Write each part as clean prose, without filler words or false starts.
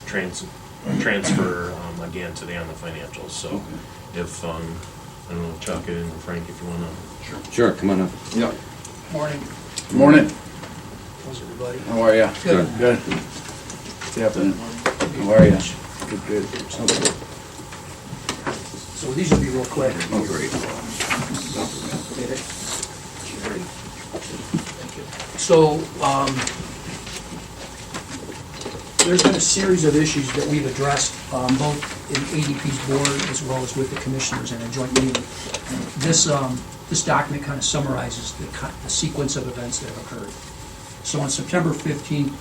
transfer again today on the financials. So if, I don't know, Chuck and Frank, if you want to. Sure, come on up. Yeah. Morning. Morning. How's everybody? How are ya? Good. Good. What's happening? How are ya? Good, good. So these will be real quick. Oh, great. So, there's been a series of issues that we've addressed, both in ADP's board as well as with the commissioners in a joint meeting. This document kind of summarizes the sequence of events that have occurred. So on September 15th,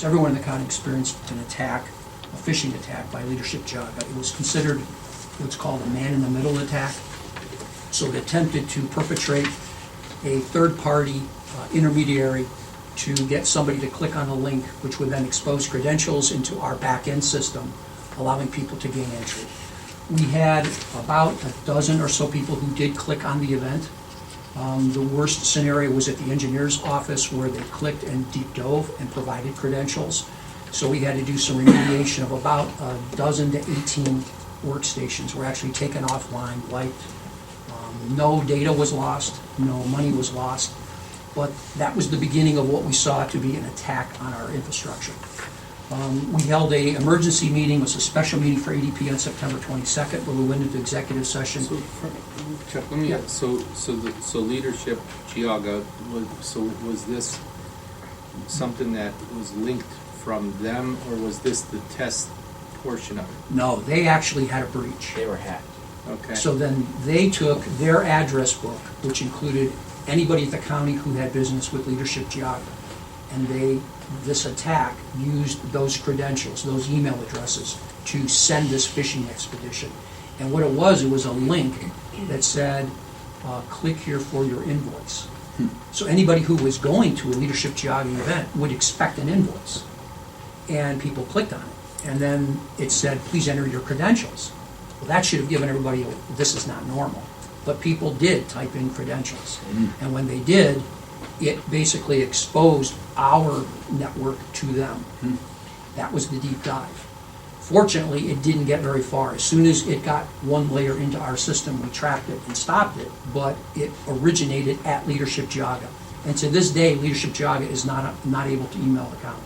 everyone in the county experienced an attack, a phishing attack by Leadership Jaga. It was considered what's called a man-in-the-middle attack. So it attempted to perpetrate a third-party intermediary to get somebody to click on a link, which would then expose credentials into our back-end system, allowing people to gain entry. We had about a dozen or so people who did click on the event. The worst scenario was at the engineer's office where they clicked and deep dove and provided credentials. So we had to do some remediation of about a dozen to 18 workstations were actually taken offline, wiped. No data was lost, no money was lost, but that was the beginning of what we saw to be an attack on our infrastructure. We held an emergency meeting, it was a special meeting for ADP on September 22nd, where we went into executive session. So, Chuck, let me. Yeah. So leadership Giaga. Was this something that was linked from them, or was this the test portion of it? No, they actually had a breach. They were hacked. Okay. So then they took their address book, which included anybody at the county who had business with Leadership Giaga, and this attack used those credentials, those email addresses, to send this phishing expedition. And what it was a link that said, click here for your invoice. So anybody who was going to a Leadership Giaga event would expect an invoice. And people clicked on it. And then it said, please enter your credentials. Well, that should have given everybody, this is not normal. But people did type in credentials. And when they did, it basically exposed our network to them. That was the deep dive. Fortunately, it didn't get very far. As soon as it got one layer into our system, we tracked it and stopped it, but it originated at Leadership Giaga. And to this day, Leadership Giaga is not able to email the county.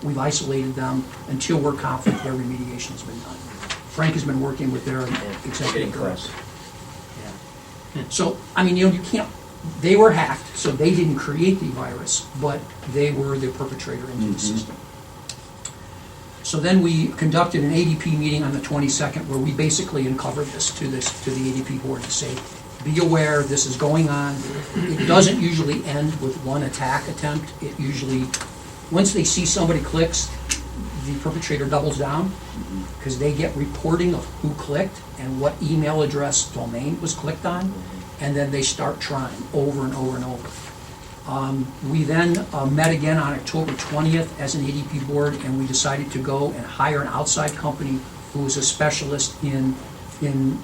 We've isolated them until we're confident their remediation has been done. Frank has been working with their executive director. Yeah. So, I mean, you can't, they were hacked, so they didn't create the virus, but they were the perpetrator into the system. So then we conducted an ADP meeting on the 22nd where we basically uncovered this to the ADP board to say, be aware this is going on. It doesn't usually end with one attack attempt. It usually, once they see somebody clicks, the perpetrator doubles down because they get reporting of who clicked and what email address domain was clicked on, and then they start trying over and over and over. We then met again on October 20th as an ADP board, and we decided to go and hire an outside company who is a specialist in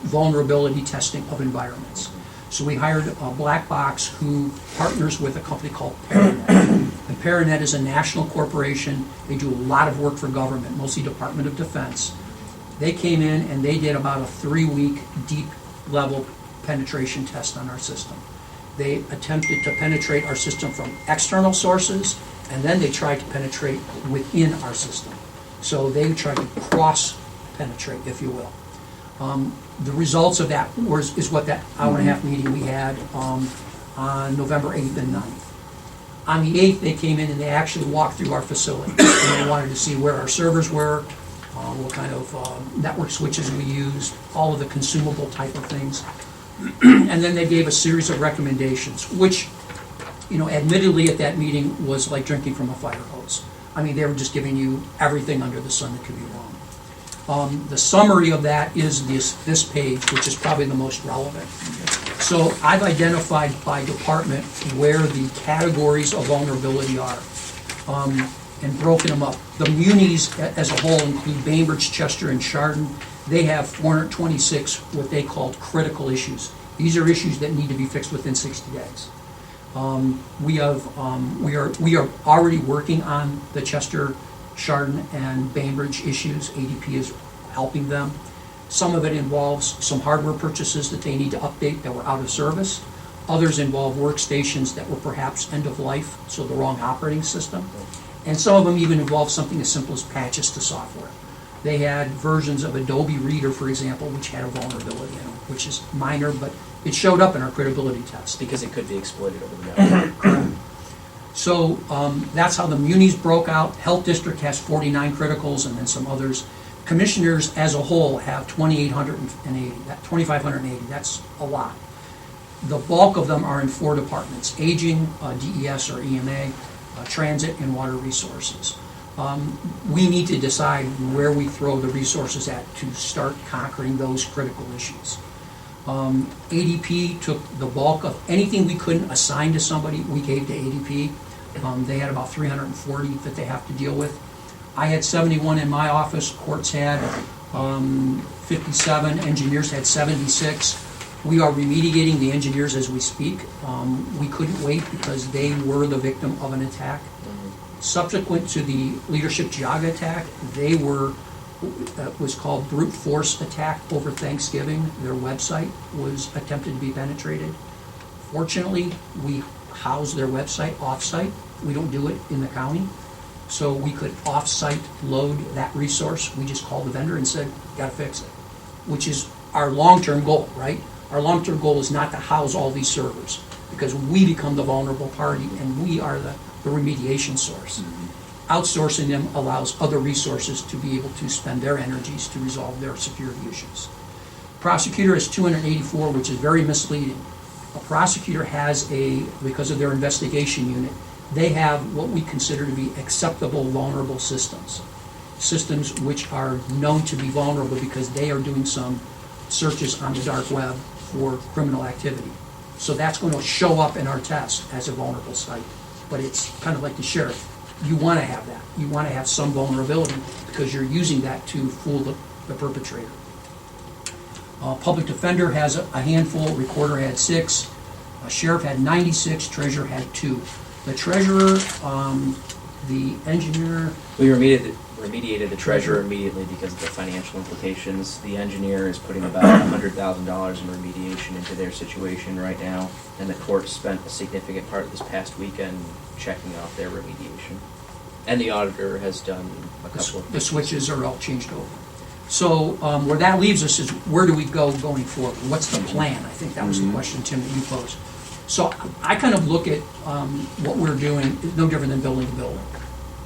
vulnerability testing of environments. So we hired a black box who partners with a company called Payroll. And Payroll is a national corporation. They do a lot of work for government, mostly Department of Defense. They came in and they did about a 3-week deep level penetration test on our system. They attempted to penetrate our system from external sources, and then they tried to penetrate within our system. So they tried to cross-penetrate, if you will. The results of that is what that hour-and-a-half meeting we had on November 8th and 9th. On the 8th, they came in and they actually walked through our facility. And they wanted to see where our servers were, what kind of network switches we used, all of the consumable type of things. And then they gave a series of recommendations, which, admittedly at that meeting was like drinking from a fire hose. I mean, they were just giving you everything under the sun that could be wrong. The summary of that is this page, which is probably the most relevant. So I've identified by department where the categories of vulnerability are and broken them up. The munis as a whole include Bainbridge, Chester, and Chardon. They have 426 what they called critical issues. These are issues that need to be fixed within 60 days. We are already working on the Chester Chardon and Bainbridge issues. ADP is helping them. Some of it involves some hardware purchases that they need to update that were out of service. Others involve workstations that were perhaps end of life, so the wrong operating system. And some of them even involve something as simple as patches to software. They had versions of Adobe Reader, for example, which had a vulnerability in it, which is minor, but it showed up in our credibility test. Because it could be exploited over the network. So that's how the munis broke out. Health District has 49 criticals and then some others. Commissioners as a whole have 2,580. That's a lot. The bulk of them are in 4 departments: Aging, DES or EMA, Transit, and Water Resources. We need to decide where we throw the resources at to start conquering those critical issues. ADP took the bulk of anything we couldn't assign to somebody, we gave to ADP. They had about 340 that they have to deal with. I had 71 in my office, courts had 57, engineers had 76. We are remediating the engineers as we speak. We couldn't wait because they were the victim of an attack. Subsequent to the Leadership Giaga attack, they were, was called brute force attack over Thanksgiving. Their website was attempted to be penetrated. Fortunately, we house their website off-site. We don't do it in the county. So we could off-site load that resource. We just called the vendor and said, gotta fix it, which is our long-term goal, right? Our long-term goal is not to house all these servers because we become the vulnerable party and we are the remediation source. Outsourcing them allows other resources to be able to spend their energies to resolve their security issues. Prosecutor is 284, which is very misleading. A prosecutor has because of their investigation unit, they have what we consider to be acceptable vulnerable systems. Systems which are known to be vulnerable because they are doing some searches on the dark web for criminal activity. So that's going to show up in our test as a vulnerable site. But it's kind of like the sheriff. You want to have that. You want to have some vulnerability because you're using that to fool the perpetrator. Public defender has a handful, recorder had 6, sheriff had 96, treasurer had 2. The treasurer, the engineer. We remediated the treasurer immediately because of the financial implications. The engineer is putting about $100,000 in remediation into their situation right now, and the court spent a significant part of this past weekend checking off their remediation. And the auditor has done a couple of... The switches are all changed over. So where that leaves us is where do we go going forward? What's the plan? I think that was the question, Tim, that you posed. So I kind of look at what we're doing, no different than building a building,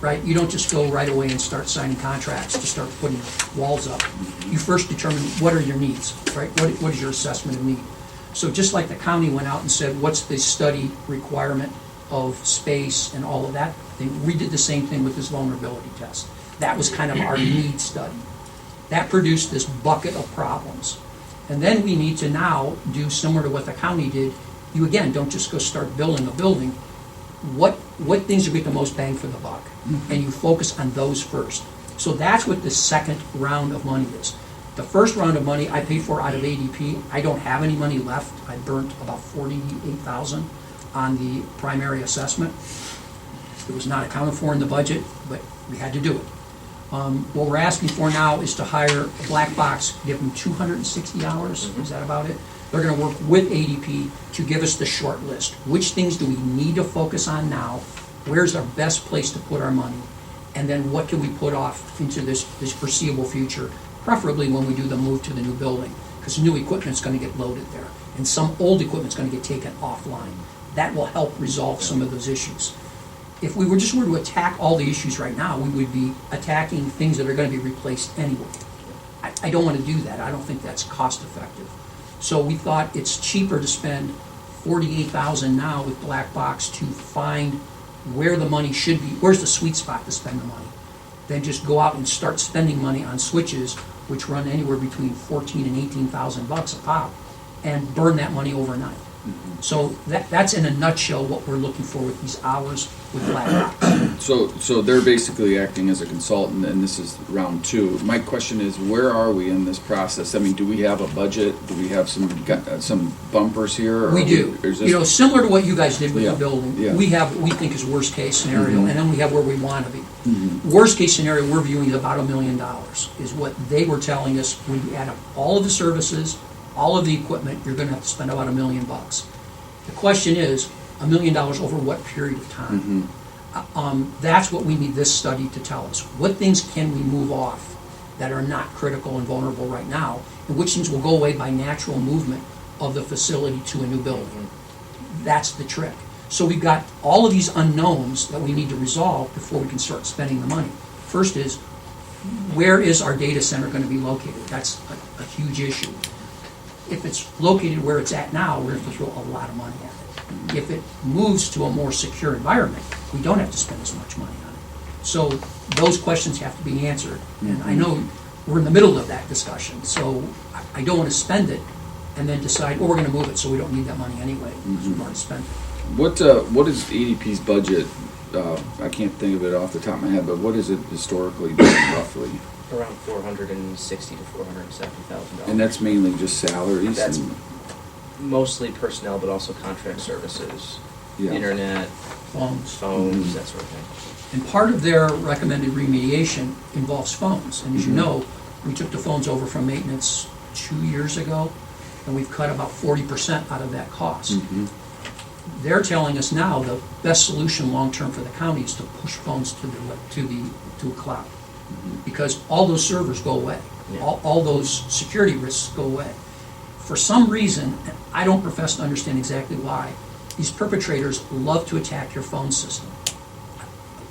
right? You don't just go right away and start signing contracts to start putting walls up. You first determine what are your needs, right? What is your assessment of need? So just like the county went out and said, what's the study requirement of space and all of that, we did the same thing with this vulnerability test. That was kind of our need study. That produced this bucket of problems. And then we need to now do similar to what the county did. You, again, don't just go start building a building. What things will get the most bang for the buck? And you focus on those first. So that's what the second round of money is. The first round of money I paid for out of ADP. I don't have any money left. I burnt about $48,000 on the primary assessment. It was not accounted for in the budget, but we had to do it. What we're asking for now is to hire a black box, give them 260 hours. Is that about it? They're going to work with ADP to give us the short list. Which things do we need to focus on now? Where's our best place to put our money? And then what can we put off into this foreseeable future, preferably when we do the move to the new building, because new equipment's going to get loaded there, and some old equipment's going to get taken offline. That will help resolve some of those issues. If we were to attack all the issues right now, we would be attacking things that are going to be replaced anyway. I don't want to do that. I don't think that's cost effective. So we thought it's cheaper to spend $48,000 now with Black Box to find where the money should be, where's the sweet spot to spend the money, than just go out and start spending money on switches, which run anywhere between $14,000 and $18,000 a pop, and burn that money overnight. So that's in a nutshell what we're looking for with these hours with Black Box. So they're basically acting as a consultant, and this is round two. My question is, where are we in this process? I mean, do we have a budget? Do we have some bumpers here? Or We do. or is this- You know, similar to what you guys did with Yeah, the building, yeah. we have what we think is worst case scenario, Mhm. and then we have where we want to be. Mhm. Worst case scenario, we're viewing is about $1 million, is what they were telling us. When you add up all of the services, all of the equipment, you're gonna have to spend about $1 million. The question is, $1 million over what period of time? That's what we need this study to tell us. What things can we move off that are not critical and vulnerable right now, and which things will go away by natural movement of the facility to a new building? That's the trick. So we've got all of these unknowns that we need to resolve before we can start spending the money. First is, where is our data center going to be located? That's a huge issue. If it's located where it's at now, we're going to have to throw a lot of money at it. If it moves to a more secure environment, we don't have to spend as much money on it. So those questions have to be answered. And I know we're in the middle of that discussion, so I don't want to spend it and then decide, well, we're going to move it, so we don't need that money anyway, because we've already spent it. What is ADP's budget? I can't think of it off the top of my head, but what is it historically been roughly? Around $460,000 to $470,000. And that's mainly just salaries? That's and- mostly personnel, but also contract services, Yeah. internet, Phones. phones, that sort of thing. And part of their recommended remediation involves phones. And as you know, we took the phones over from maintenance 2 years ago, and we've cut about 40% out of that cost. Mhm. They're telling us now the best solution long-term for the county is to push phones to a cloud. Because all those servers go away. Yeah. All those security risks go away. For some reason, and I don't profess to understand exactly why, these perpetrators love to attack your phone system.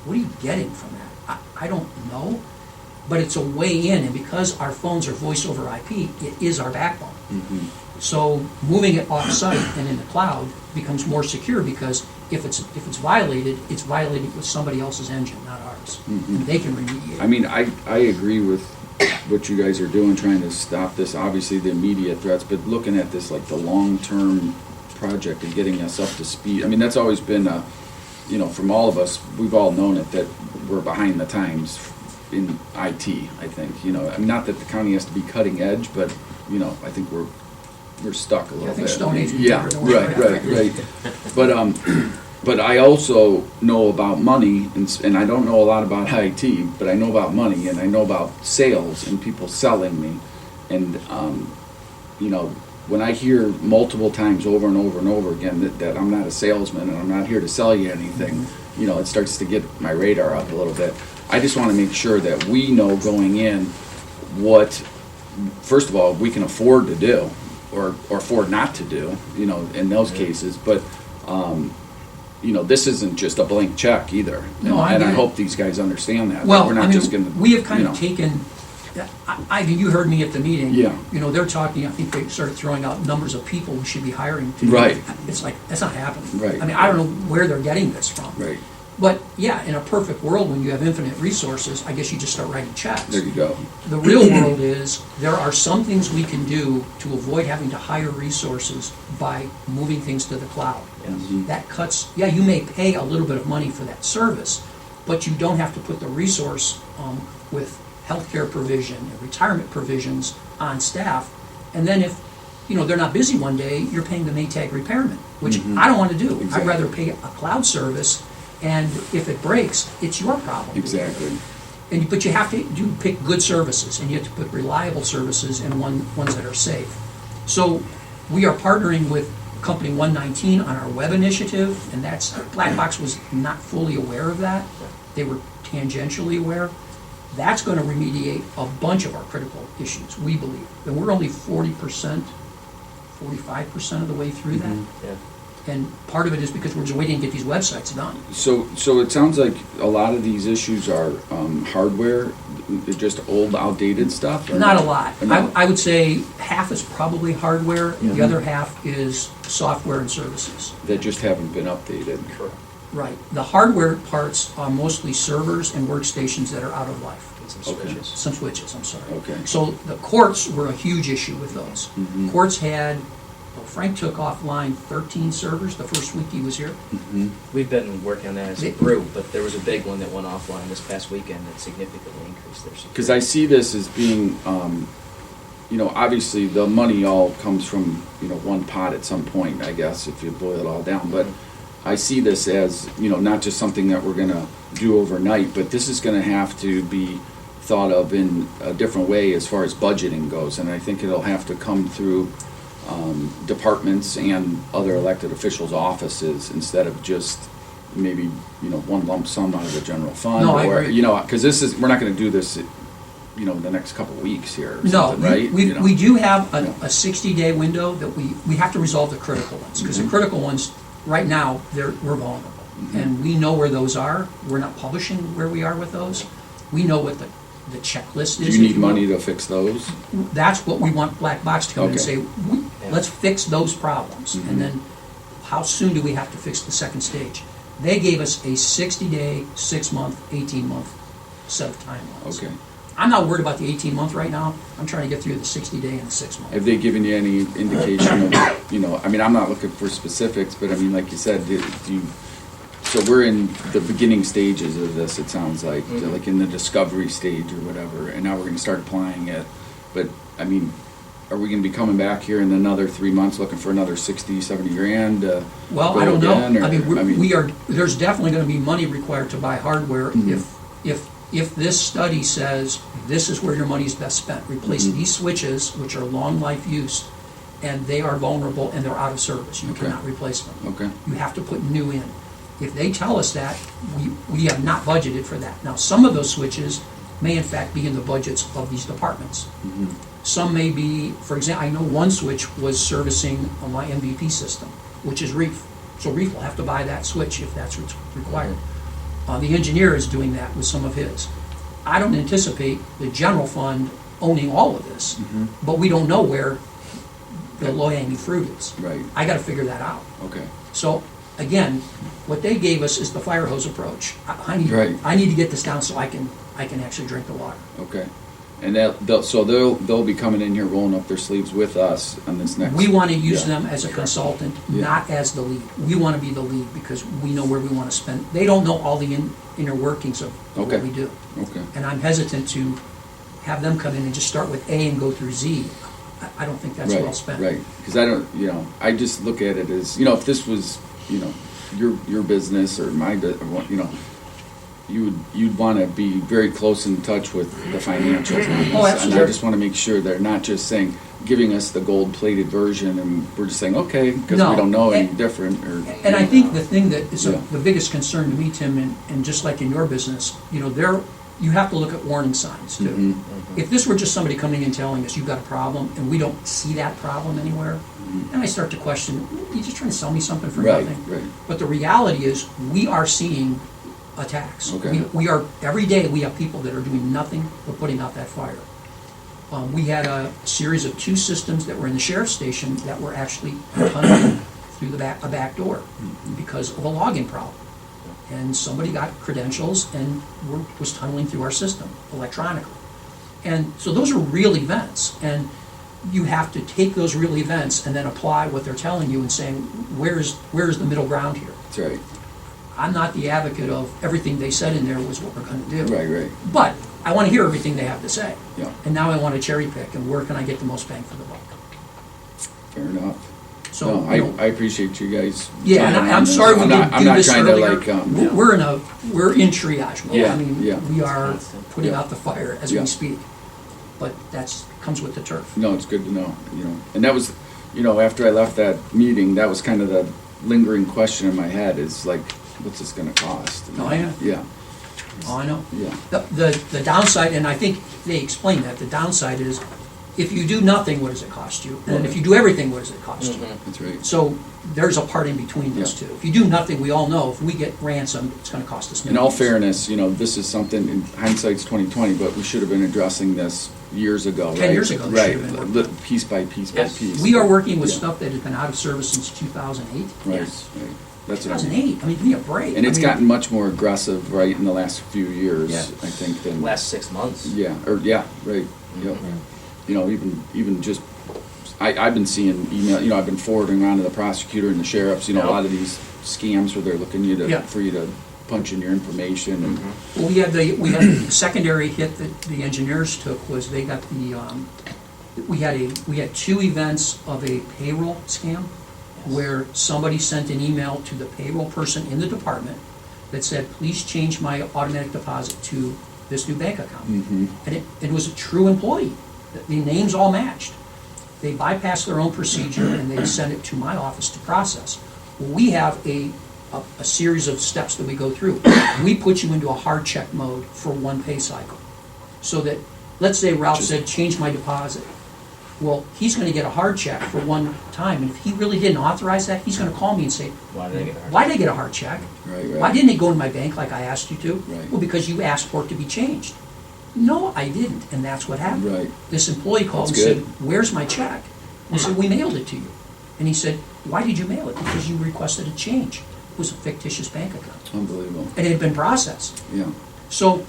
What are you getting from that? I don't know, but it's a way in, and because our phones are voice over IP, it is our backbone. Mhm. So moving it off-site and in the cloud becomes more secure, because if it's violated, it's violated with somebody else's engine, not ours. And they can remediate. I mean, I agree with what you guys are doing, trying to stop this, obviously the immediate threats, but looking at this like the long-term project and getting us up to speed. I mean, that's always been, from all of us, we've all known it, that we're behind the times in IT, I think. I mean, not that the county has to be cutting edge, but, I think we're stuck a little I think bit. Stone Age was Yeah, better than we're at. right. But I also know about money, and I don't know a lot about IT, but I know about money, and I know about sales and people selling me. And, when I hear multiple times over and over and over again that I'm not a salesman and I'm not here to sell you anything, it starts to get my radar up a little bit. I just want to make sure that we know going in what, first of all, we can afford to do or afford not to do, in those cases. But, this isn't just a blank check either. No, I and get I it. hope these guys understand that. Well, We're not just going to. we have kind of taken, Ivan, you heard me at the meeting. Yeah. They're talking, I think they started throwing out numbers of people we should be hiring to. Right. It's like, that's not happening. Right. I mean, I don't know where they're getting this from. Right. But, yeah, in a perfect world, when you have infinite resources, I guess you just start writing checks. There you go. The real world is, there are some things we can do to avoid having to hire resources by moving things to the cloud. Yes. That cuts, you may pay a little bit of money for that service, but you don't have to put the resource with healthcare provision and retirement provisions on staff. And then if, they're not busy one day, you're paying the Maytag repairman, which I don't want to do. Exactly. I'd rather pay a cloud service, and if it breaks, it's your problem. Exactly. But you have to pick good services, and you have to put reliable services and ones that are safe. So we are partnering with Company 119 on our web initiative, and Black Box was not fully aware of that. They were tangentially aware. That's going to remediate a bunch of our critical issues, we believe. And we're only 40%, 45% of the way through that. Yeah. And part of it is because we're just waiting to get these websites done. So it sounds like a lot of these issues are hardware, just old, outdated stuff? Or Not a lot. No? I would say half is probably hardware, and the other half is software and services. That just haven't been updated. Correct. Right. The hardware parts are mostly servers and workstations that are out of life. And some Okay. switches. Some switches, I'm sorry. Okay. So the courts were a huge issue with those. Mhm. Courts had Frank took offline 13 servers the first week he was here. Mhm. We've been working on that as a group, but there was a big one that went offline this past weekend that significantly increased their security. Because I see this as being, obviously the money all comes from, one pot at some point, I guess, if you boil it all down. But I see this as, not just something that we're gonna do overnight, but this is gonna have to be thought of in a different way as far as budgeting goes. And I think it'll have to come through departments and other elected officials' offices instead of just maybe, one lump sum out of the general fund. No, I or, agree. Because we're not gonna do this, the next couple of weeks here or No, something, right? we do have Yeah. a 60-day window that we have to resolve the critical ones, because the critical ones, right now, we're vulnerable. And we know where those are. We're not publishing where we are with those. We know what the checklist Do is. you if need will. money to fix those? That's what we want Black Box to come in and Okay. say, let's fix those problems. Mhm. And then, how soon do we have to fix the second stage? They gave us a 60-day, 6-month, 18-month set of timelines. Okay. I'm not worried about the 18-month right now. I'm trying to get through the 60-day and the 6-month. Have they given you any indication of, I'm not looking for specifics, but like you said, so we're in the beginning stages of this, it sounds like, Mhm. like in the discovery stage or whatever, and now we're gonna start applying it. But, are we gonna be coming back here in another 3 months looking for another 60, 70 grand? Well, go I don't know. again, or- I mean, we are, there's definitely gonna be money required to buy hardware Mhm. if this study says this is where your money is best spent. Replace Mhm. these switches, which are long life use, and they are vulnerable and they're out of service. You Okay. cannot replace them. Okay, You have to put new in. If they tell us that, we have not budgeted for that. Now, some of those switches may in fact be in the budgets of these departments. Mhm. Some may be, for example, I know one switch was servicing on my MVP system, which is Reef. So Reef will have to buy that switch if that's what's required. The engineer is doing that with some of his. I don't anticipate the general fund owning all of this, Mhm. but we don't know where the low-hanging fruit is. Right, I gotta figure that out. okay. So, again, what they gave us is the fire hose approach. Right. I need to get this down so I can actually drink the water. Okay. And they'll be coming in here rolling up their sleeves with us on this next. We want to use Yeah. them as a consultant, Yeah. not as the lead. We want to be the lead because we know where we want to spend. They don't know all the inner workings of Okay. what we do. Okay, And I'm hesitant to have them come in and just start with A and go through Z. I don't think that's well spent. Right, because I don't, I just look at it as, if this was, your business or my, you'd want to be very close in touch with the financials on this. Oh, And absolutely. I just want to make sure they're not just giving us the gold-plated version and we're just saying, okay, because No. we don't know any And- different or. And I think the thing that is Yeah. the biggest concern to me, Tim, and just like in your business, you have to look at warning signs too. Mhm. If this were just somebody coming in telling us you've got a problem and we don't see that problem anywhere, then I start to question, you just trying to sell me something for Right, nothing? right. But the reality is, we are seeing attacks. Okay. We are, every day, we have people that are doing nothing but putting out that fire. We had a series of 2 systems that were in the sheriff's station that were actually tunneling through a back door because of a login problem. And somebody got credentials and was tunneling through our system electronically. And so those are real events. And you have to take those real events and then apply what they're telling you and saying, where's the middle ground here? That's right, I'm not the advocate of everything they said in there was what we're going to do. right, But I want to hear everything they have to say. yeah, And now I want to cherry pick and where can I get the most bang for the buck? fair enough. So, No, you know, I appreciate you guys. yeah, and jumping on I'm this. sorry we I'm didn't not- do this I'm earlier. not trying to We're in triage mode. Yeah, I mean, yeah. we are putting Yeah. out the fire as Yeah. we speak. But comes with the turf. No, it's good to know, And that was, after I left that meeting, that was kind of the lingering question in my head is like, what's this gonna cost? Oh, yeah. Yeah, Oh, I know. yeah, The downside, and I think they explained that, the downside is, if you do nothing, what does it cost you? And if you do everything, what does it cost you? that's right. So there's a part in between those Yeah. two. If you do nothing, we all know, if we get ransomed, it's gonna cost us In all millions. fairness, this is something, in hindsight's 20/20, but we should have been addressing this years ago, right? 10 years ago, it should Right, have been worked piece by piece by Yes. piece. We are working with Yeah. stuff that has been out of service since 2008. Right, Yes. right, that's what I mean. 2008, I mean, give me a break. And it's I mean, gotten much more aggressive, right, in the last few years, Yeah. I think, than. Last 6 months. Yeah, right, yep. Mhm. Even just I've been seeing email, I've been forwarding on to the prosecutor and the sheriffs, a lot of these scams where they're looking Yeah. for you to punch in your information and. Well, we had the secondary hit that the engineers took was they got we had 2 events of a payroll scam where somebody sent an email to the payroll person in the department that said, please change my automatic deposit to this new bank account. Mhm. And it was a true employee. The names all matched. They bypassed their own procedure and they sent it to my office to process. Well, we have a series of steps that we go through. We put you into a hard check mode for 1 pay cycle. So that, let's say Ralph said, change my deposit. Well, he's gonna get a hard check for 1 time, and if he really didn't authorize that, he's gonna call me and say, Why did they get a hard why did I get a hard check? Right. Why didn't it go to my bank like I asked you to? Right. Well, because you asked for it to be changed. No, I didn't, and that's what happened. Right. This employee called and That's said, good. where's my check? I said, we mailed it to you. And he said, why did you mail it? Because you requested a change. It was a fictitious bank account, Unbelievable. and it had been processed. Yeah. So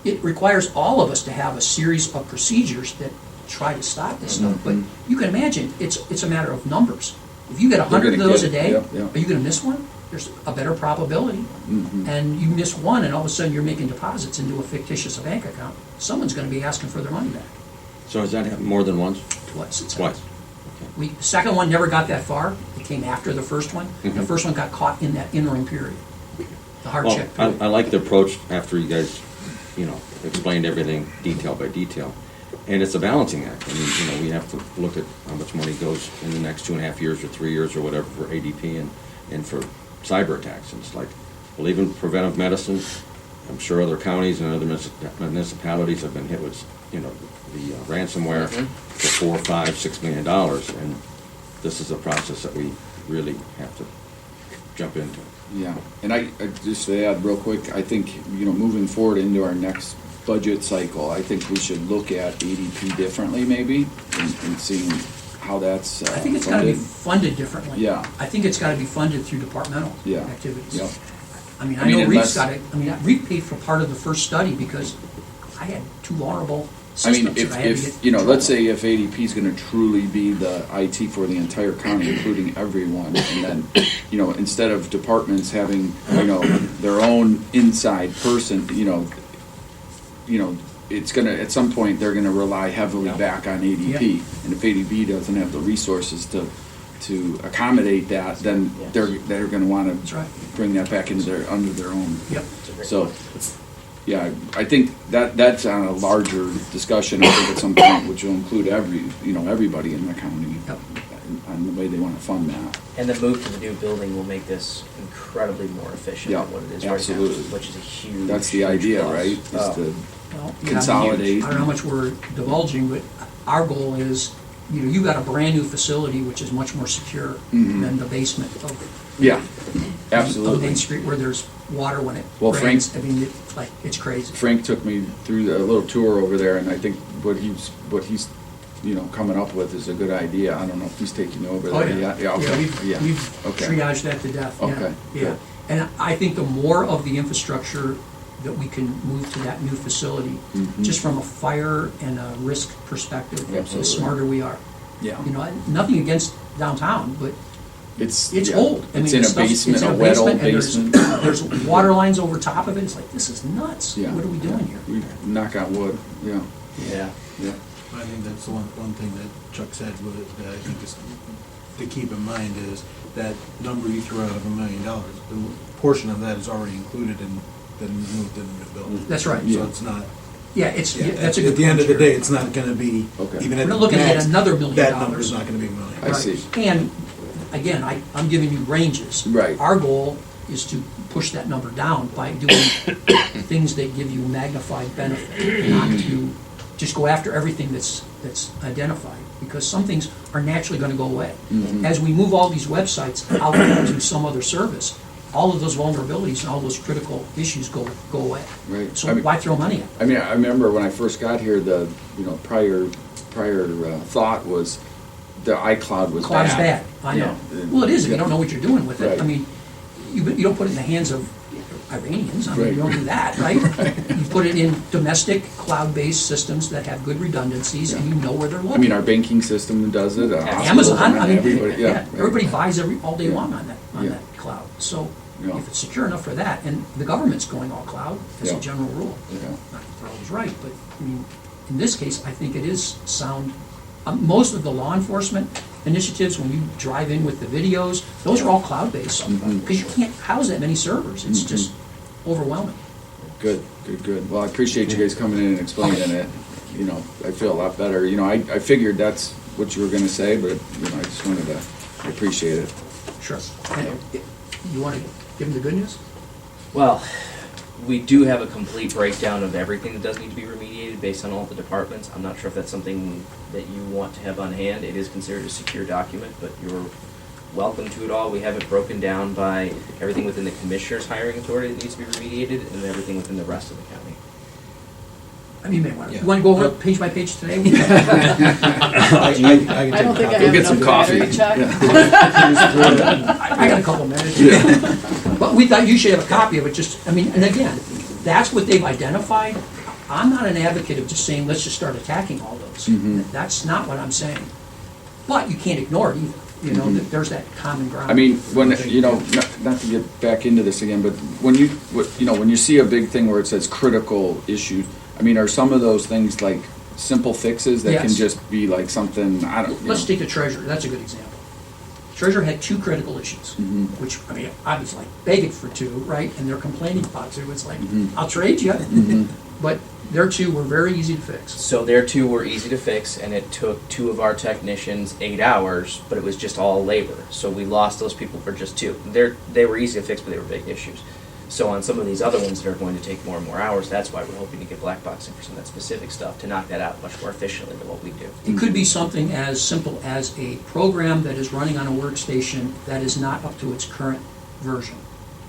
it requires all of us to have a series of procedures that try to stop this stuff. But you can imagine, it's a matter of numbers. If you get 100 of gonna those get a it. day, Yep, yep. are you gonna miss one? There's a better probability. Mhm. And you miss one, and all of a sudden you're making deposits into a fictitious bank account. Someone's gonna be asking for their money back. So has that happened more than once? Twice. it's Twice. happened. The second one never got that far. It came after the first one. The Mhm. first one got caught in that interim period, the hard Well, check I period. like the approach after you guys, explained everything detail by detail. And it's a balancing act. I mean, we have to look at how much money goes in the next 2.5 years or 3 years or whatever for ADP and for cyber attacks. And it's like, well, even preventive medicine, I'm sure other counties and other municipalities have been hit with, the ransomware for $4, $5, $6 million. And this is a process that we really have to jump into. Yeah, and I just to add real quick, I think, moving forward into our next budget cycle, I think we should look at ADP differently maybe and seeing how that's I think it's gotta be funded. funded differently. Yeah. I think it's gotta be funded through departmental Yeah. activities. Yep. I mean, I I mean, know Reed's unless- got it, Reed paid for part of the first study because I had 2 vulnerable I mean, systems that I had to get if control let's of. say if ADP is gonna truly be the IT for the entire county, including everyone, and then, instead of departments having, their own inside person, it's gonna, at some point, they're gonna rely heavily Yeah. back on ADP. And if ADP doesn't have the resources to accommodate that, then Yes. they're gonna wanna That's right. bring that back into under their own. Yep. That's a great So, point. yeah, I think that's on a larger discussion, I think at some point, which will include everybody in the county Yep. on the way they want to fund that. And the move to the new building will make this incredibly more efficient Yeah, than what it is right absolutely. now, which is a huge. That's the huge idea, plus. right? Is Oh. to Well, yeah, consolidate. I don't know how much we're divulging, but our goal is, you got a brand-new facility which is much more secure Mhm. than the basement of Yeah, of Main absolutely. Street where there's water when it Well, rains. I mean, it's crazy. Frank took me through a little tour over there, and I think what he's coming up with is a good idea. I don't know if he's taking you over Oh, there. yeah. Okay. We've Okay. triaged that to death, yeah. Okay, Yeah. good. And I think the more of the infrastructure that we can move to that new facility, Mhm. just from a fire and a risk perspective, the Absolutely. smarter we are. Yeah. Nothing against downtown, but It's it's yeah. old. I It's mean, in the a stuff's- basement, it's in a wet old and basement. There's water lines over top of it. It's like, this is nuts. Yeah. What are we doing here? We knock on wood. Yeah. Yeah. Yeah. I think that's the one thing that Chuck said that I think is to keep in mind is that number you threw out of $1 million, the portion of that is already included in the moved in the new building. That's right. So it's not, Yeah, that's a good at the end of the point, day, Jerry. it's not gonna be, Okay. even We're at not the looking at max, another $1 million. that number's not gonna be $1 million. I see. And, again, I'm giving you ranges. Right. Our goal is to push that number down by doing things that give you magnified benefit, not to just go after everything that's identified, because some things are naturally gonna go away. Mhm. As we move all these websites out to some other service, all of those vulnerabilities and all those critical issues go away. Right. So I mean- why throw money at it? I mean, I remember when I first got here, the prior thought was the iCloud was Cloud is bad. bad, I know. Yeah. Well, it is if you Yeah. don't know what you're doing with it. I Right. mean, you don't put it in the hands of Iranians, I mean, you don't do that, right? You put it in domestic, cloud-based systems that have good redundancies, and you know where they're I located. mean, our banking system does it. Amazon, I mean, everybody, yeah, everybody right. buys all day long on Yeah. that cloud. So Yeah. if it's secure enough for that, and the government's going all cloud as Yeah. a general rule. Yeah. Not that they're always right, but, I mean, in this case, I think it is sound. Most of the law enforcement initiatives, when you drive in with the videos, those are all cloud-based. Mhm. Because you can't house that many servers. It's just overwhelming. Good, good, good. Well, I appreciate you guys coming in and explaining it. You know, I feel a lot better. You know, I figured that's what you were gonna say, but, you know, I just wanted to, I appreciate it. Sure. And you want to give them the good news? Well, we do have a complete breakdown of everything that does need to be remediated based on all the departments. I'm not sure if that's something that you want to have on hand. It is considered a secure document, but you're welcome to it all. We have it broken down by everything within the commissioner's hiring authority that needs to be remediated, and then everything within the rest of the county. I mean, you may want to, Yeah. you want to go over it page by page today? I can I don't think I Go have get some enough coffee. battery, Chuck. I got a couple minutes. But we thought you should have a copy of it, just, I mean, and again, that's what they've identified. I'm not an advocate of just saying, let's just start attacking all those. Mhm. That's not what I'm saying. But you can't ignore it either, you know, that there's that common ground. I mean, when, you know, not to get back into this again, but when you know, when you see a big thing where it says critical issue, I mean, are some of those things like simple fixes that can Yes. just be like something, I don't, you Let's know. take the treasurer, that's a good example. Treasurer had 2 critical issues, Mhm. which, I mean, I was like begging for 2, right? And they're complaining about 2, it's like, Mhm. I'll trade you. Mhm. But their 2 were very easy to fix. So their 2 were easy to fix, and it took 2 of our technicians 8 hours, but it was just all labor. So we lost those people for just 2. They were easy to fix, but they were big issues. So on some of these other ones that are going to take more and more hours, that's why we're hoping to get black boxing for some of that specific stuff to knock that out much more efficiently than what we do. It could be something as simple as a program that is running on a workstation that is not up to its current version.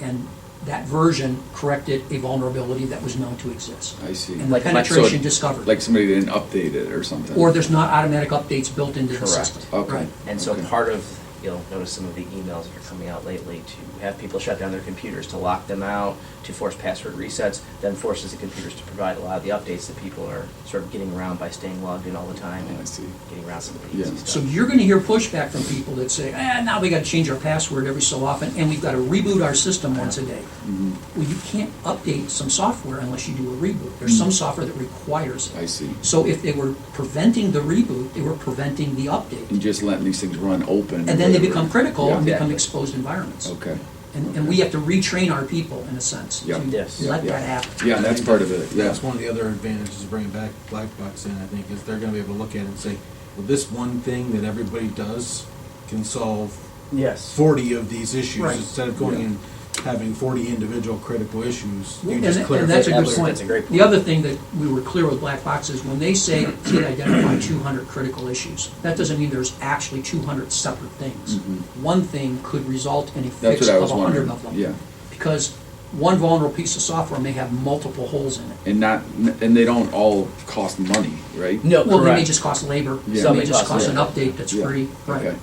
And that version corrected a vulnerability that was known to exist. I see. And the Like- penetration so- discovered. Like somebody didn't update it or something. Or there's not automatic updates built into the Correct. system. Okay. Right. And so Okay. part of, you'll notice some of the emails that are coming out lately to have people shut down their computers, to lock them out, to force password resets, then forces the computers to provide a lot of the updates that people are sort of getting around by staying logged in all the time Oh, I and see. getting around some of the Yeah. easy So stuff. you're gonna hear pushback from people that say, now we gotta change our password every so often, and we've gotta reboot our system once a day. Mhm. Well, you can't update some software unless you do a reboot. There's some software that requires it. I see. So if they were preventing the reboot, they were preventing the update. And just letting these things run open. And then they or become critical and Yeah. become Exactly. exposed environments. Okay. And we have to retrain our people, in a sense, Yeah. to Yes. let Yeah. that happen. Yeah, and that's part of it, yeah. That's one of the other advantages of bringing back black box in, I think, is they're gonna be able to look at it and say, well, this one thing that everybody does can solve Yes. 40 of these issues, Right. instead of going and having 40 individual critical issues. You And just and clarify. that's a good That's point. a great The point. other thing that we were clear with black boxes, when they say they identify 200 critical issues, that doesn't mean there's actually 200 separate things. Mhm. One thing could result in a That's fix what I of was 100 wondering, of them. yeah. Because one vulnerable piece of software may have multiple holes in it. And they don't all cost money, right? No, Well, they may correct. just cost labor, Yeah. it Some may may just cost cost an labor. update that's Yeah. free, right? Okay.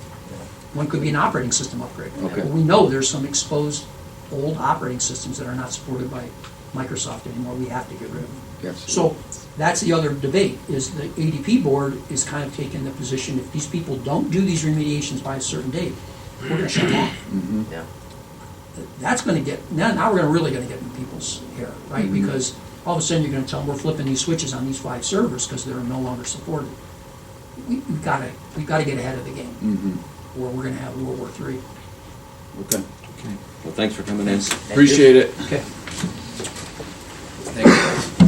One could be an operating system upgrade. Okay. We know there's some exposed old operating systems that are not supported by Microsoft anymore, we have to get rid of them. Yes. So that's the other debate, is the ADP board is kind of taking the position, if these people don't do these remediations by a certain date, we're gonna shut them off. Mhm. Yeah. That's gonna get, now we're really gonna get in people's hair, right? Mhm. Because all of a sudden you're gonna tell them, we're flipping these switches on these 5 servers because they're no longer supported. We've gotta get ahead of the game, Mhm. or we're gonna have World War III. Okay. Okay. Well, thanks for coming in. Thank you. Appreciate it. Okay.